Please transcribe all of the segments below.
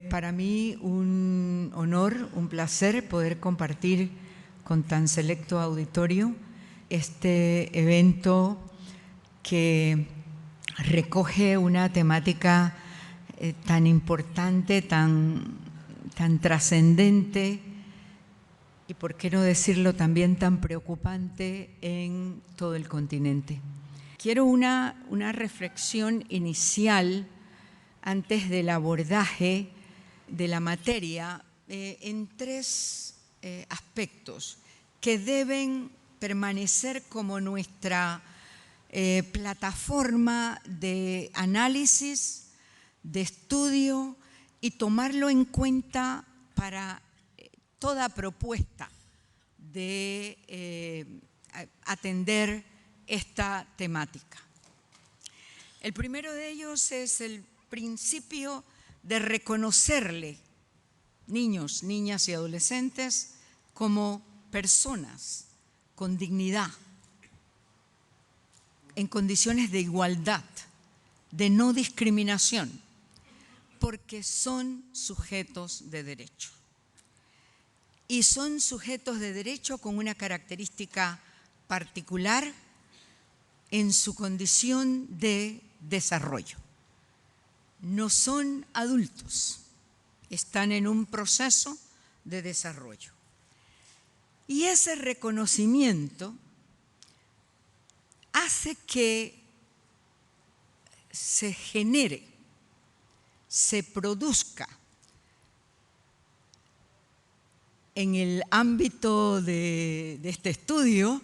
Para mí un honor, un placer poder compartir con tan selecto auditorio este evento que recoge una temática tan importante, tan trascendente y, por qué no decirlo, también tan preocupante en todo el continente. Quiero una reflexión inicial antes del abordaje de la materia en tres aspectos que deben permanecer como nuestra plataforma de análisis, de estudio y tomarlo en cuenta para toda propuesta de atender esta temática. El primero de ellos es el principio de reconocerle niños, niñas y adolescentes como personas con dignidad, en condiciones de igualdad, de no discriminación, porque son sujetos de derecho. Y son sujetos de derecho con una característica particular en su condición de desarrollo. No son adultos, están en un proceso de desarrollo. Y ese reconocimiento hace que se genere, se produzca en el ámbito de este estudio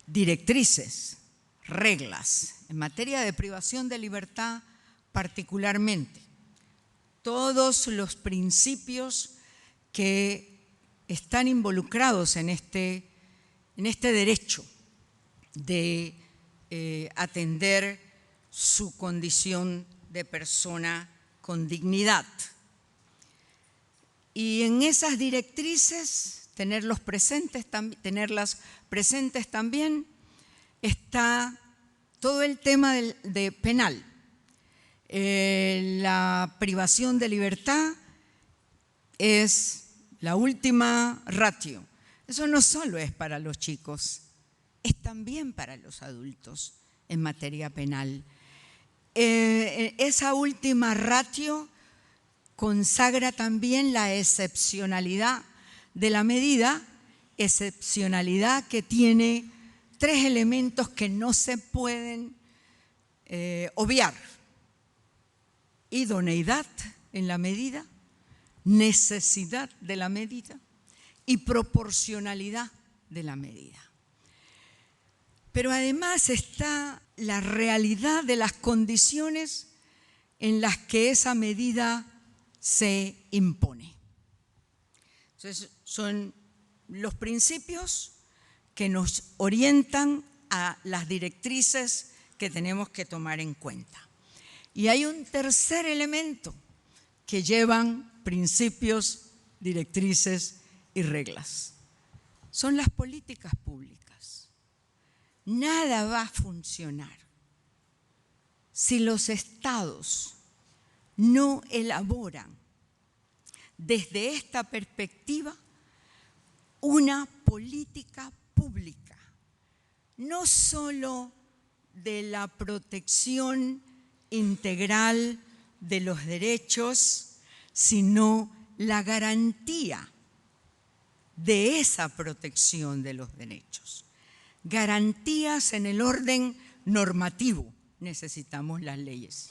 directrices, reglas, en materia de privación de libertad particularmente. Todos los principios que están involucrados en este derecho de atender su condición de persona con dignidad. Y en esas directrices, tenerlas presentes también, está todo el tema de penal. La privación de libertad es la última ratio. Eso no solo es para los chicos, es también para los adultos en materia penal. Esa última ratio consagra también la excepcionalidad de la medida, excepcionalidad que tiene tres elementos que no se pueden obviar: idoneidad en la medida, necesidad de la medida y proporcionalidad de la medida. Pero además está la realidad de las condiciones en las que esa medida se impone. Entonces, son los principios que nos orientan a las directrices que tenemos que tomar en cuenta. Y hay un tercer elemento que llevan principios, directrices y reglas. Son las políticas públicas. Nada va a funcionar si los estados no elaboran desde esta perspectiva una política pública, no solo de la protección integral de los derechos, sino la garantía de esa protección de los derechos. Garantías en el orden normativo. Necesitamos las leyes.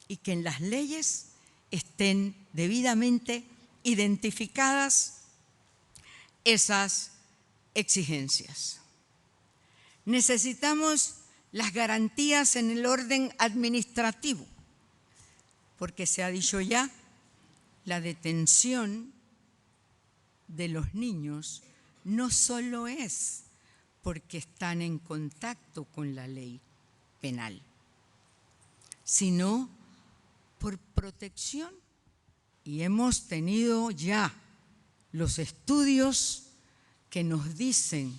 Y que en las leyes estén debidamente identificadas esas exigencias. Necesitamos las garantías en el orden administrativo, porque se ha dicho ya, la detención de los niños no solo es porque están en contacto con la ley penal, sino por protección. Y hemos tenido ya los estudios que nos dicen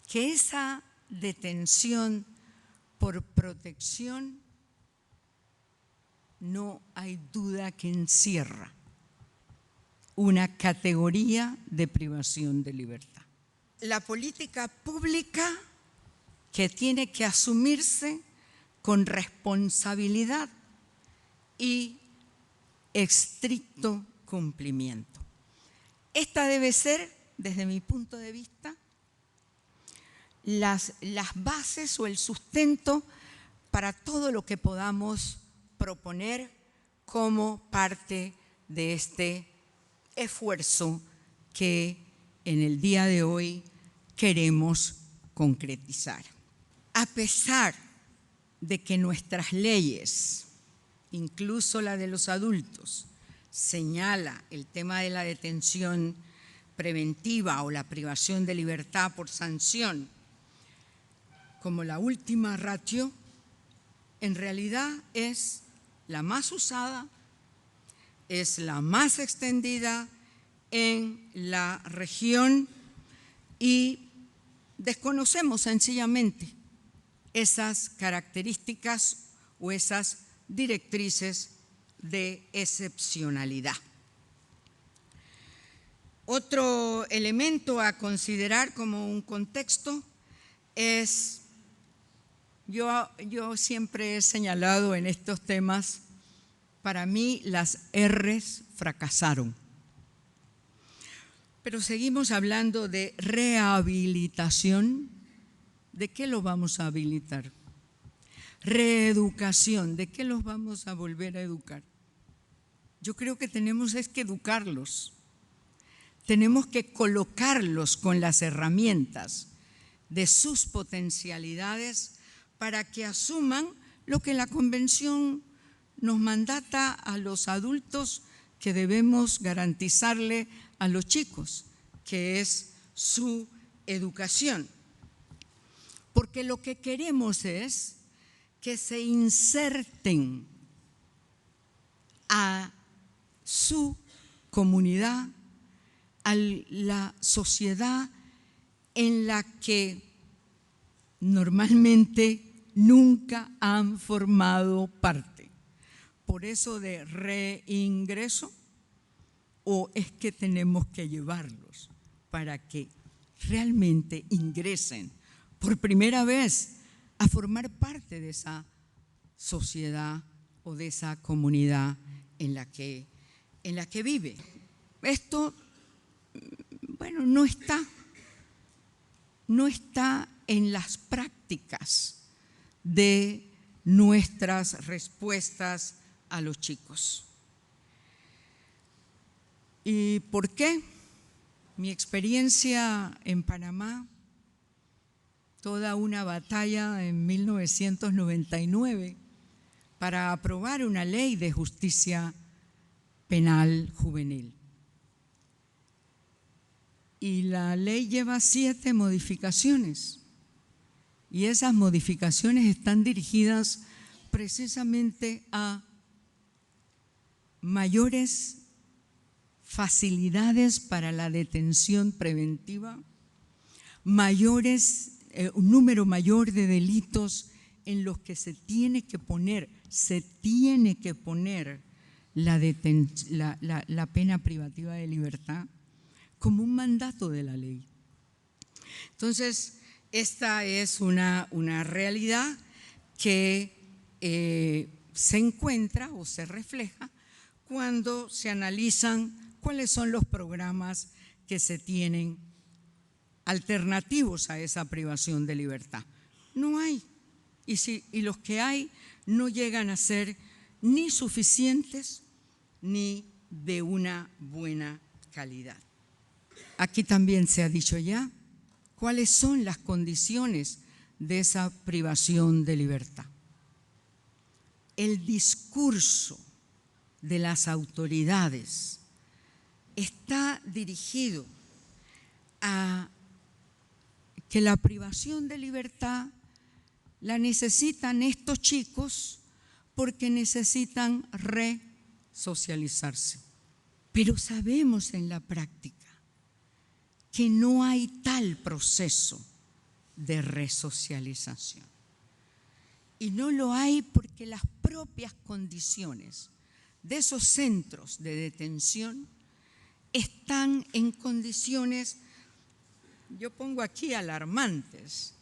que esa detención por protección no hay duda que encierra una categoría de privación de libertad. La política pública que tiene que asumirse con responsabilidad y estricto cumplimiento. Esta debe ser, desde mi punto de vista, las bases o el sustento para todo lo que podamos proponer como parte de este esfuerzo que en el día de hoy queremos concretizar. A pesar de que nuestras leyes, incluso la de los adultos, señala el tema de la detención preventiva o la privación de libertad por sanción como la última ratio, en realidad es la más usada, es la más extendida en la región y desconocemos sencillamente esas características o esas directrices de excepcionalidad. Otro elemento a considerar como un contexto es, yo siempre he señalado en estos temas, para mí las R's fracasaron. Pero seguimos hablando de rehabilitación. ¿De qué los vamos a habilitar? Reeducación. ¿De qué los vamos a volver a educar? Yo creo que tenemos que educarlos. Tenemos que colocarlos con las herramientas de sus potencialidades para que asuman lo que la Convención nos mandata a los adultos que debemos garantizarle a los chicos, que es su educación. Porque lo que queremos es que se inserten a su comunidad, a la sociedad en la que normalmente nunca han formado parte. Por eso de reingreso, o es que tenemos que llevarlos para que realmente ingresen por primera vez a formar parte de esa sociedad o de esa comunidad en la que vive. Esto, bueno, no está en las prácticas de nuestras respuestas a los chicos. ¿Y por qué? Mi experiencia en Panamá, toda una batalla en 1999 para aprobar una ley de justicia penal juvenil. Y la ley lleva 7 modificaciones. Y esas modificaciones están dirigidas precisamente a mayores facilidades para la detención preventiva, un número mayor de delitos en los que se tiene que poner la pena privativa de libertad como un mandato de la ley. Entonces, esta es una realidad que se encuentra o se refleja cuando se analizan cuáles son los programas que se tienen alternativos a esa privación de libertad. No hay, y los que hay no llegan a ser ni suficientes ni de una buena calidad. Aquí también se ha dicho ya cuáles son las condiciones de esa privación de libertad. El discurso de las autoridades está dirigido a que la privación de libertad la necesitan estos chicos porque necesitan resocializarse. Pero sabemos en la práctica que no hay tal proceso de resocialización. Y no lo hay porque las propias condiciones de esos centros de detención están en condiciones, yo pongo aquí alarmantes,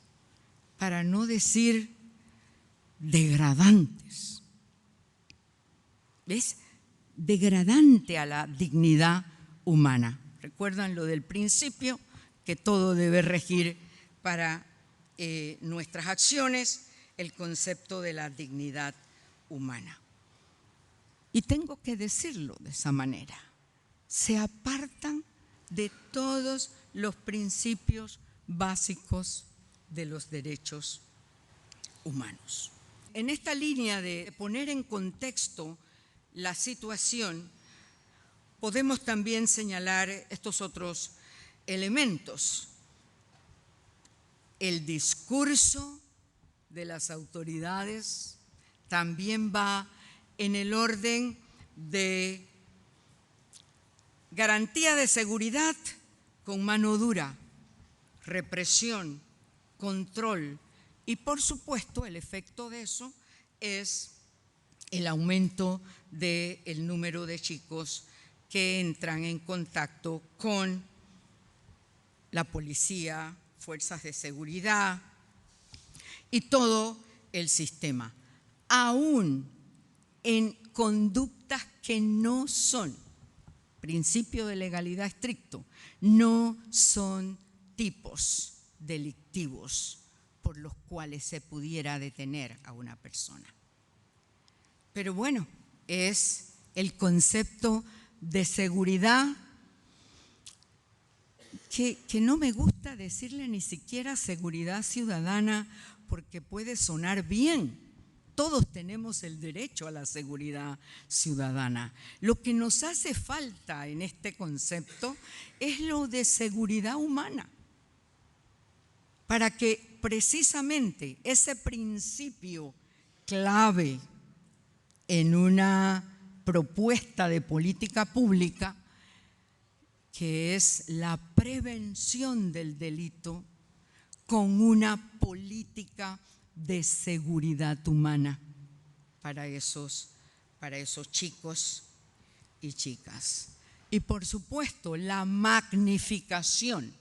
para no decir degradantes. Es degradante a la dignidad humana. ¿Recuerdan lo del principio? Que todo debe regir para nuestras acciones el concepto de la dignidad humana. Y tengo que decirlo de esa manera. Se apartan de todos los principios básicos de los derechos humanos. En esta línea de poner en contexto la situación, podemos también señalar estos otros elementos. El discurso de las autoridades también va en el orden de garantía de seguridad con mano dura, represión, control y, por supuesto, el efecto de eso es el aumento del número de chicos que entran en contacto con la policía, fuerzas de seguridad y todo el sistema, aún en conductas que no son, principio de legalidad estricto, no son tipos delictivos por los cuales se pudiera detener a una persona. Pero bueno, es el concepto de seguridad que no me gusta decirle ni siquiera seguridad ciudadana porque puede sonar bien. Todos tenemos el derecho a la seguridad ciudadana. Lo que nos hace falta en este concepto es lo de seguridad humana, para que precisamente ese principio clave en una propuesta de política pública, que es la prevención del delito con una política de seguridad humana para esos chicos y chicas. Y por supuesto, la magnificación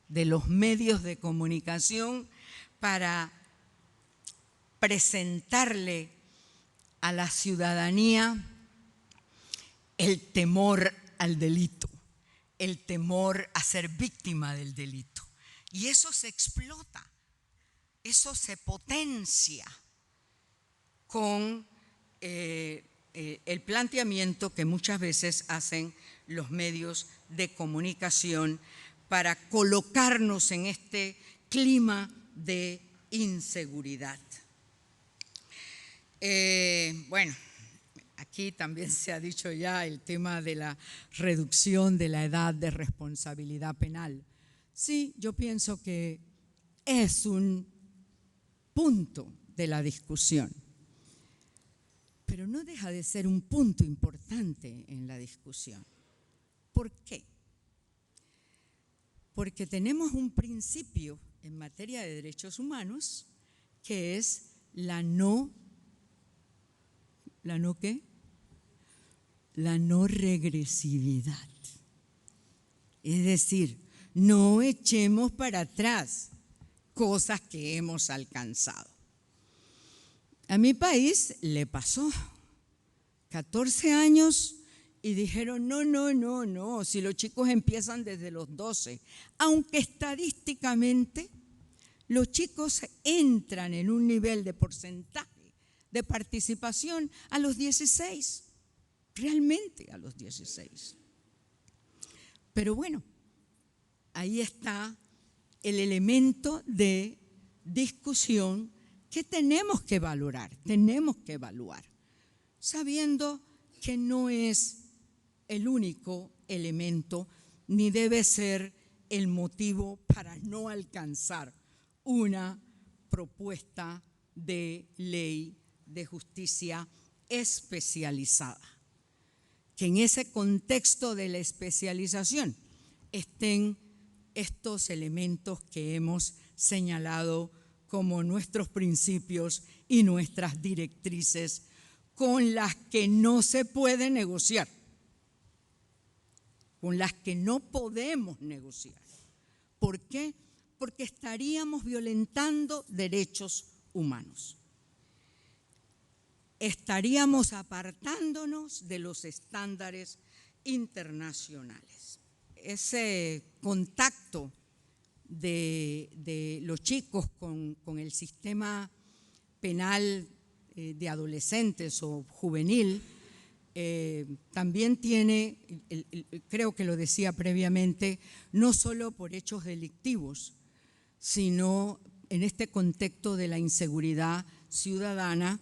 de los medios de comunicación para presentarle a la ciudadanía el temor al delito, el temor a ser víctima del delito. Y eso se explota, eso se potencia con el planteamiento que muchas veces hacen los medios de comunicación para colocarnos en este clima de inseguridad. Bueno, aquí también se ha dicho ya el tema de la reducción de la edad de responsabilidad penal. Sí, yo pienso que es un punto de la discusión, pero no deja de ser un punto importante en la discusión. ¿Por qué? Porque tenemos un principio en materia de derechos humanos que es la no regresividad. Es decir, no echemos para atrás cosas que hemos alcanzado. A mi país le pasó 14 años y dijeron no, si los chicos empiezan desde los 12, aunque estadísticamente los chicos entran en un nivel de porcentaje de participación a los 16, realmente a los 16. Pero bueno, ahí está el elemento de discusión que tenemos que valorar, tenemos que evaluar, sabiendo que no es el único elemento ni debe ser el motivo para no alcanzar una propuesta de ley de justicia especializada. Que en ese contexto de la especialización estén estos elementos que hemos señalado como nuestros principios y nuestras directrices con las que no se puede negociar, con las que no podemos negociar. ¿Por qué? Porque estaríamos violentando derechos humanos. Estaríamos apartándonos de los estándares internacionales. Ese contacto de los chicos con el sistema penal de adolescentes o juvenil también tiene, creo que lo decía previamente, no solo por hechos delictivos, sino en este contexto de la inseguridad ciudadana,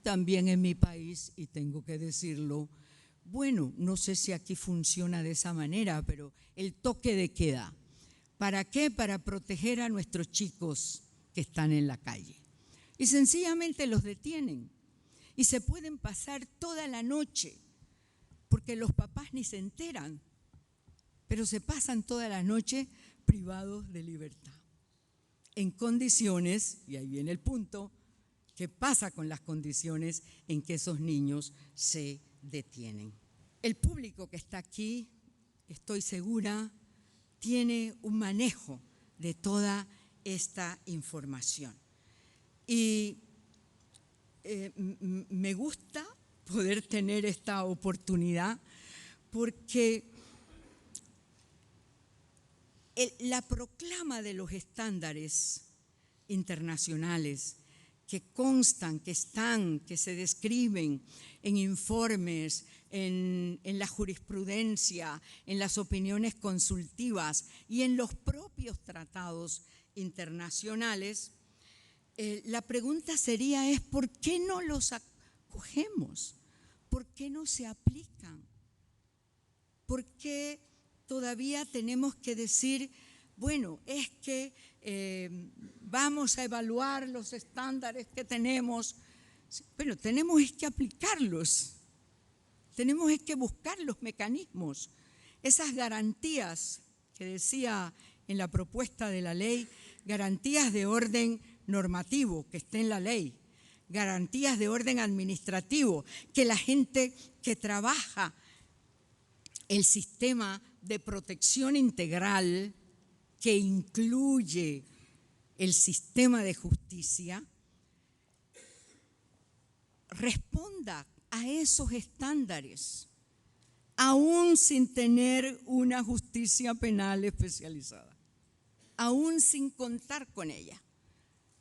también en mi país, y tengo que decirlo, bueno, no sé si aquí funciona de esa manera, pero el toque de queda. ¿Para qué? Para proteger a nuestros chicos que están en la calle. Y sencillamente los detienen. Y se pueden pasar toda la noche, porque los papás ni se enteran, pero se pasan toda la noche privados de libertad. En condiciones, y ahí viene el punto, ¿qué pasa con las condiciones en que esos niños se detienen? El público que está aquí, estoy segura, tiene un manejo de toda esta información. Y me gusta poder tener esta oportunidad porque la proclama de los estándares internacionales que constan, que están, que se describen en informes, en la jurisprudencia, en las opiniones consultivas y en los propios tratados internacionales, la pregunta sería ¿por qué no los acogemos? ¿Por qué no se aplican? ¿Por qué todavía tenemos que decir, bueno, es que vamos a evaluar los estándares que tenemos? Bueno, tenemos que aplicarlos, tenemos que buscar los mecanismos, esas garantías que decía en la propuesta de la ley, garantías de orden normativo, que esté en la ley, garantías de orden administrativo, que la gente que trabaja el sistema de protección integral, que incluye el sistema de justicia, responda a esos estándares, aún sin tener una justicia penal especializada, aún sin contar con ella.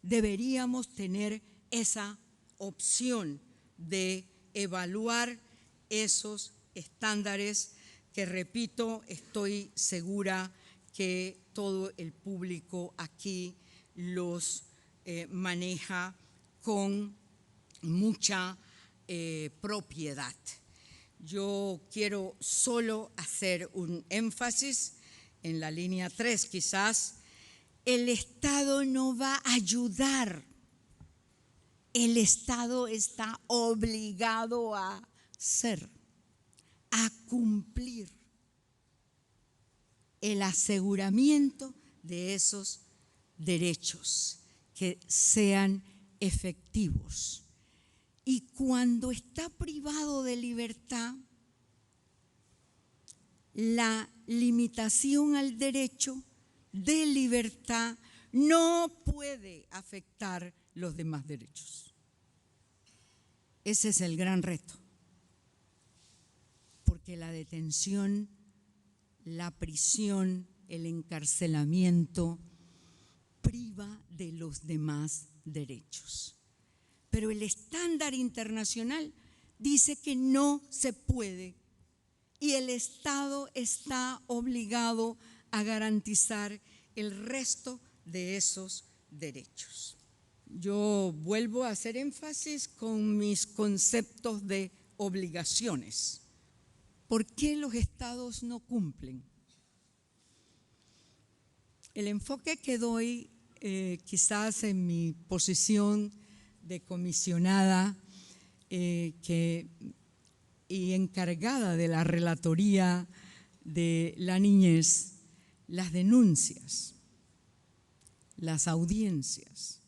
Deberíamos tener esa opción de evaluar esos estándares que, repito, estoy segura que todo el público aquí los maneja con mucha propiedad. Yo quiero solo hacer un énfasis en la línea 3, quizás. El Estado no va a ayudar. El Estado está obligado a ser, a cumplir el aseguramiento de esos derechos que sean efectivos. Y cuando está privado de libertad, la limitación al derecho de libertad no puede afectar los demás derechos. Ese es el gran reto, porque la detención, la prisión, el encarcelamiento priva de los demás derechos. Pero el estándar internacional dice que no se puede y el Estado está obligado a garantizar el resto de esos derechos. Yo vuelvo a hacer énfasis con mis conceptos de obligaciones. ¿Por qué los Estados no cumplen? El enfoque que doy, quizás en mi posición de comisionada y encargada de la relatoría de la niñez, las denuncias, las audiencias,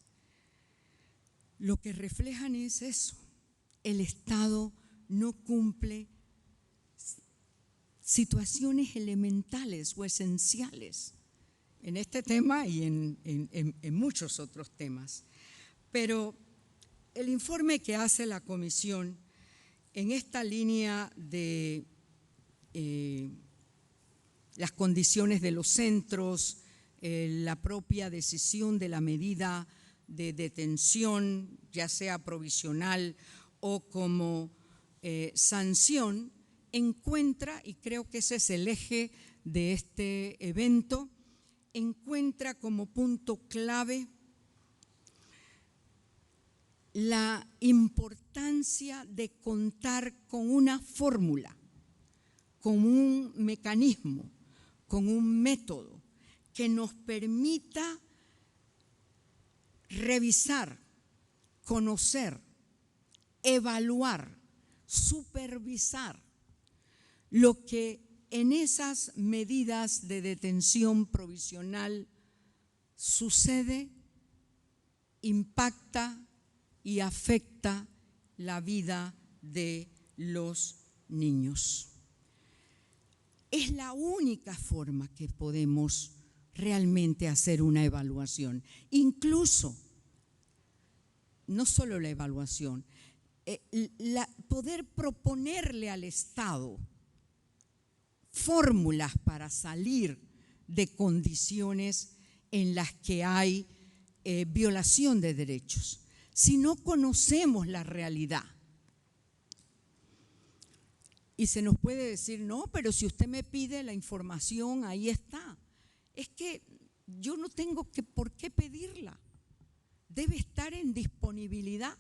lo que reflejan es eso, el Estado no cumple situaciones elementales o esenciales en este tema y en muchos otros temas. Pero el informe que hace la Comisión en esta línea de las condiciones de los centros, la propia decisión de la medida de detención, ya sea provisional o como sanción, encuentra, y creo que ese es el eje de este evento, encuentra como punto clave la importancia de contar con una fórmula, con un mecanismo, con un método que nos permita revisar, conocer, evaluar, supervisar lo que en esas medidas de detención provisional sucede, impacta y afecta la vida de los niños. Es la única forma que podemos realmente hacer una evaluación. Incluso, no solo la evaluación, poder proponerle al Estado fórmulas para salir de condiciones en las que hay violación de derechos. Si no conocemos la realidad, y se nos puede decir, no, pero si usted me pide la información, ahí está. Es que yo no tengo por qué pedirla. Debe estar en disponibilidad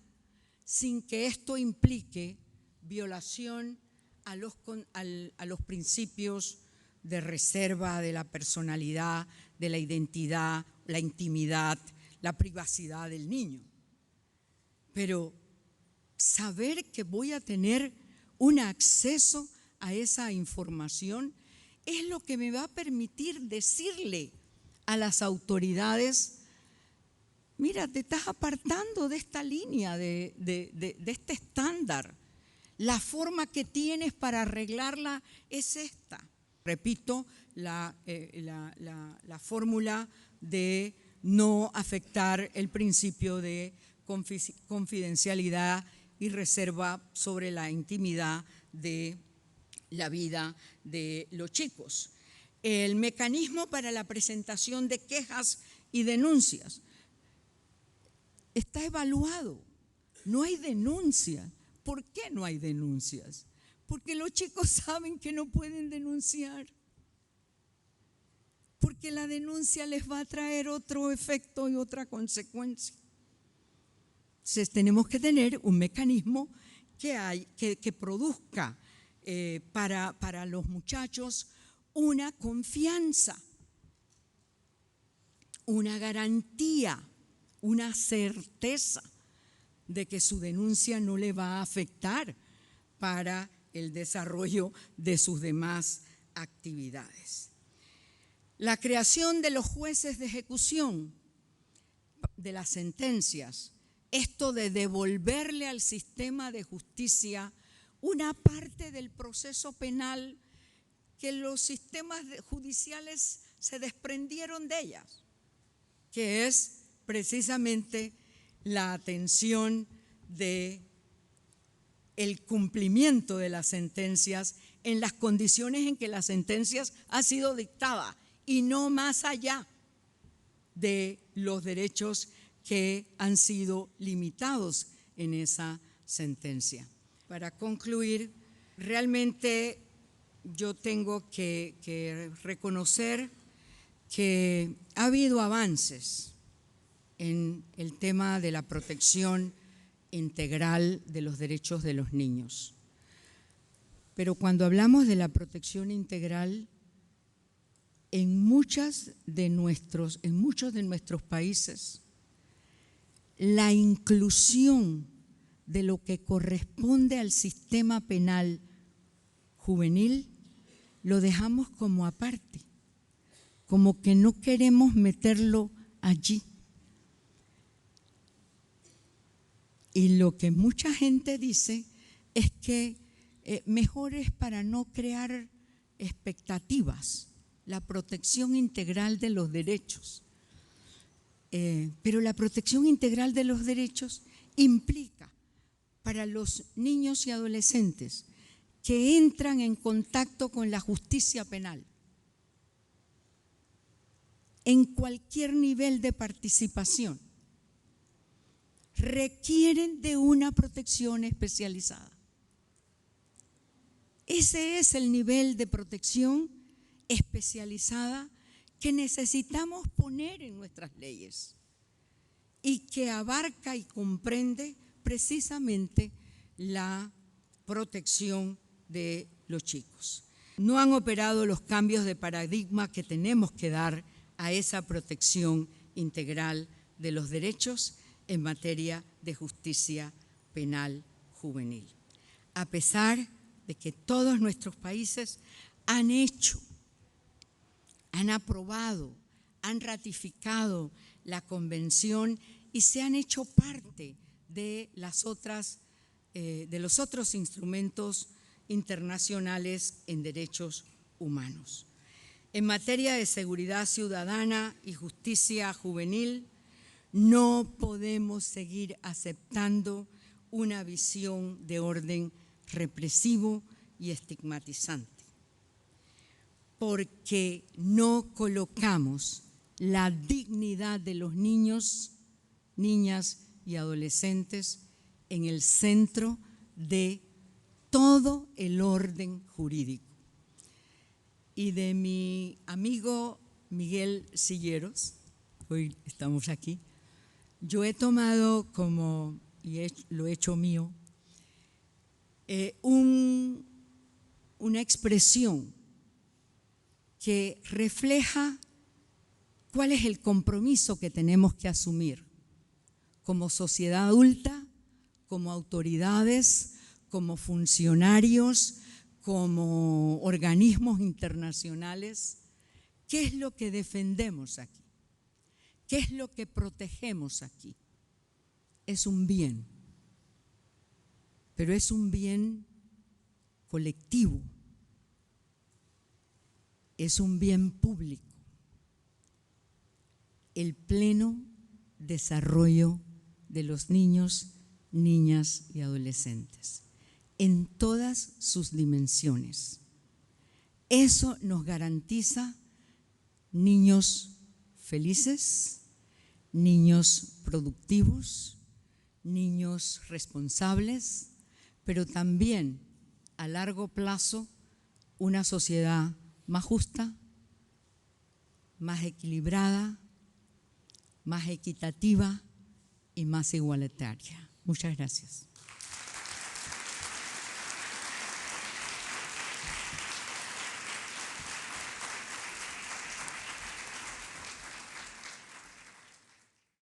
sin que esto implique violación a los principios de reserva de la personalidad, de la identidad, la intimidad, la privacidad del niño. Pero saber que voy a tener un acceso a esa información es lo que me va a permitir decirle a las autoridades, mira, te estás apartando de esta línea, de este estándar. La forma que tienes para arreglarla es esta. Repito, la fórmula de no afectar el principio de confidencialidad y reserva sobre la intimidad de la vida de los chicos. El mecanismo para la presentación de quejas y denuncias está evaluado. No hay denuncia. ¿Por qué no hay denuncias? Porque los chicos saben que no pueden denunciar. Porque la denuncia les va a traer otro efecto y otra consecuencia. Entonces tenemos que tener un mecanismo que produzca para los muchachos una confianza, una garantía, una certeza de que su denuncia no le va a afectar para el desarrollo de sus demás actividades. La creación de los jueces de ejecución de las sentencias, esto de devolverle al sistema de justicia una parte del proceso penal que los sistemas judiciales se desprendieron de ellas, que es precisamente la atención de el cumplimiento de las sentencias en las condiciones en que las sentencias han sido dictadas y no más allá de los derechos que han sido limitados en esa sentencia. Para concluir, realmente yo tengo que reconocer que ha habido avances en el tema de la protección integral de los derechos de los niños. Pero cuando hablamos de la protección integral, en muchos de nuestros países, la inclusión de lo que corresponde al sistema penal juvenil lo dejamos como aparte, como que no queremos meterlo allí. Y lo que mucha gente dice es que mejor es para no crear expectativas, la protección integral de los derechos. Pero la protección integral de los derechos implica para los niños y adolescentes que entran en contacto con la justicia penal, en cualquier nivel de participación, requieren de una protección especializada. Ese es el nivel de protección especializada que necesitamos poner en nuestras leyes y que abarca y comprende precisamente la protección de los chicos. No han operado los cambios de paradigma que tenemos que dar a esa protección integral de los derechos en materia de justicia penal juvenil. A pesar de que todos nuestros países han hecho, han aprobado, han ratificado la convención y se han hecho parte de los otros instrumentos internacionales en derechos humanos. En materia de seguridad ciudadana y justicia juvenil, no podemos seguir aceptando una visión de orden represivo y estigmatizante, porque no colocamos la dignidad de los niños, niñas y adolescentes en el centro de todo el orden jurídico. Y de mi amigo Miguel Silleros, hoy estamos aquí, yo he tomado lo he hecho mío, una expresión que refleja cuál es el compromiso que tenemos que asumir como sociedad adulta, como autoridades, como funcionarios, como organismos internacionales. ¿Qué es lo que defendemos aquí? ¿Qué es lo que protegemos aquí? Es un bien, pero es un bien colectivo, es un bien público, el pleno desarrollo de los niños, niñas y adolescentes, en todas sus dimensiones. Eso nos garantiza niños felices, niños productivos, niños responsables, pero también a largo plazo una sociedad más justa, más equilibrada, más equitativa y más igualitaria. Muchas gracias.